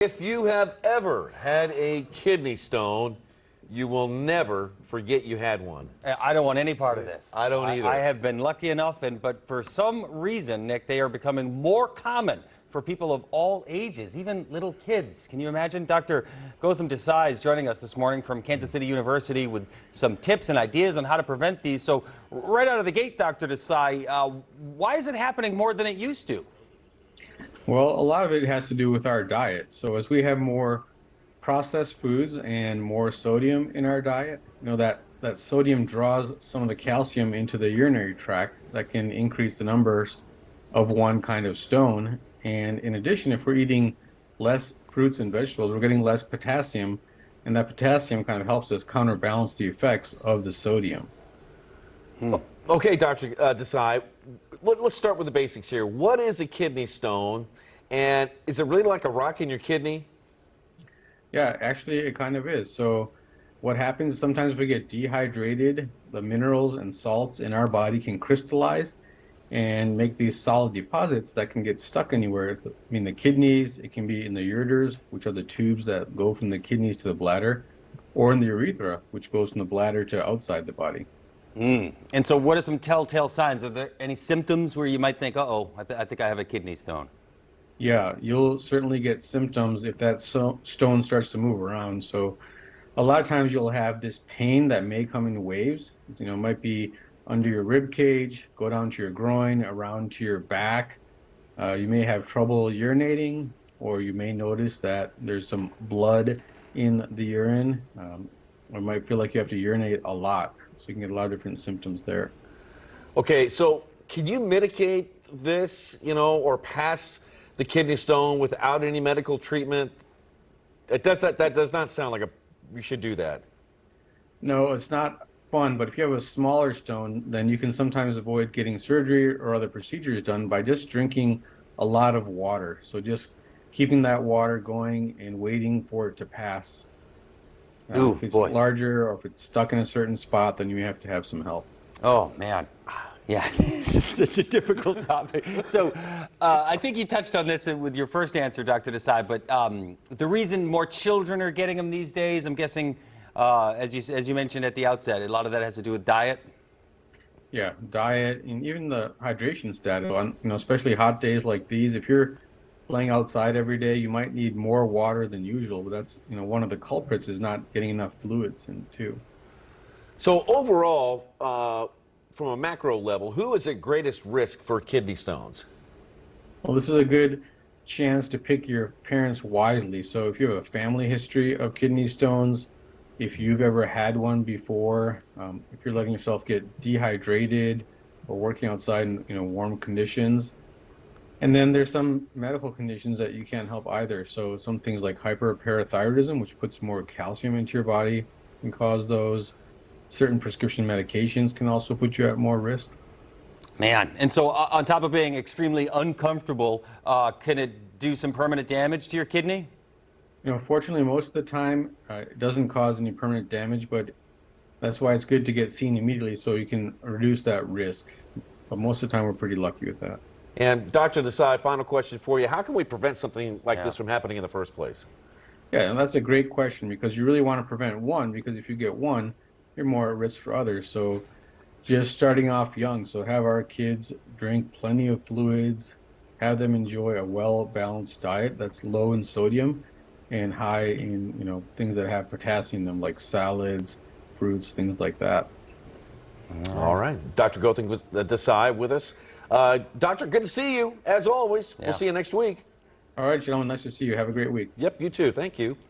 If you have ever had a kidney stone, you will never forget you had one. I don't want any part of this. I don't either. I have been lucky enough, but for some reason, Nick, they are becoming more common for people of all ages, even little kids. Can you imagine? Dr. Gautam Desai is joining us this morning from Kansas City University with some tips and ideas on how to prevent these. So right out of the gate, Dr. Desai, why is it happening more than it used to? Well, a lot of it has to do with our diet. So as we have more processed foods and more sodium in our diet, that sodium draws some of the calcium into the urinary tract that can increase the numbers of one kind of stone. And in addition, if we're eating less fruits and vegetables, we're getting less potassium, and that potassium kind of helps us counterbalance the effects of the sodium. Okay, Dr. Desai, let's start with the basics here. What is a kidney stone, and is it really like a rock in your kidney? Yeah, actually it kind of is. So what happens is sometimes we get dehydrated, the minerals and salts in our body can crystallize and make these solid deposits that can get stuck anywhere. I mean, the kidneys, it can be in the ureters, which are the tubes that go from the kidneys to the bladder, or in the urethra, which goes from the bladder to outside the body. And so what are some telltale signs? Are there any symptoms where you might think, uh-oh, I think I have a kidney stone? Yeah, you'll certainly get symptoms if that stone starts to move around. So a lot of times you'll have this pain that may come in waves. It might be under your rib cage, go down to your groin, around to your back. You may have trouble urinating, or you may notice that there's some blood in the urine. Or might feel like you have to urinate a lot. So you can get a lot of different symptoms there. Okay, so can you mitigate this, or pass the kidney stone without any medical treatment? That does not sound like you should do that. No, it's not fun, but if you have a smaller stone, then you can sometimes avoid getting surgery or other procedures done by just drinking a lot of water. So just keeping that water going and waiting for it to pass. If it's larger or if it's stuck in a certain spot, then you have to have some help. Oh, man. Yeah, this is such a difficult topic. So I think you touched on this with your first answer, Dr. Desai, but the reason more children are getting them these days, I'm guessing, as you mentioned at the outset, a lot of that has to do with diet. Yeah, diet and even the hydration status. Especially hot days like these, if you're playing outside every day, you might need more water than usual, but that's, one of the culprits is not getting enough fluids in too. So overall, from a macro level, who is at greatest risk for kidney stones? Well, this is a good chance to pick your parents wisely. So if you have a family history of kidney stones, if you've ever had one before, if you're letting yourself get dehydrated or working outside in warm conditions. And then there's some medical conditions that you can't help either. So some things like hyperparathyroidism, which puts more calcium into your body, can cause those. Certain prescription medications can also put you at more risk. Man, and so on top of being extremely uncomfortable, can it do some permanent damage to your kidney? Fortunately, most of the time, it doesn't cause any permanent damage, but that's why it's good to get seen immediately so you can reduce that risk. But most of the time, we're pretty lucky with that. And Dr. Desai, final question for you. How can we prevent something like this from happening in the first place? Yeah, and that's a great question because you really want to prevent one, because if you get one, you're more at risk for others. So just starting off young. So have our kids drink plenty of fluids, have them enjoy a well-balanced diet that's low in sodium and high in, things that have potassium in them, like salads, fruits, things like that. All right. Dr. Gautam Desai with us. Doctor, good to see you, as always. Yeah. We'll see you next week. All right, gentlemen. Nice to see you. Have a great week. Yep, you too. Thank you.